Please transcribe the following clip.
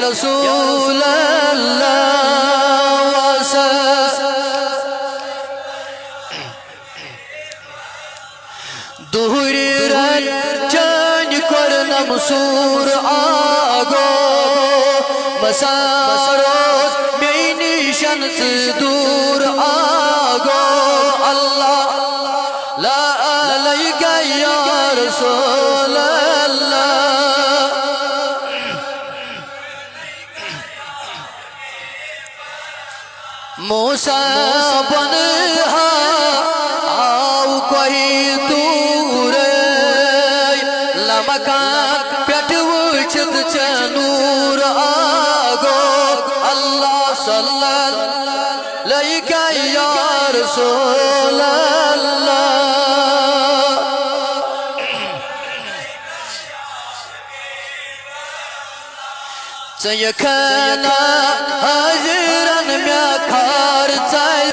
رسول اللہ دوری رن چان کرنم سور آگو مساروز مینی شنس دور آگو اللہ لا علیک یا رسول اللہ موسیٰ بنہا آو کوئی دور لمکان پیٹ وچت چنور آگو اللہ صلی علیک یا رسول اللہ سیکھنا حضرن میں کھار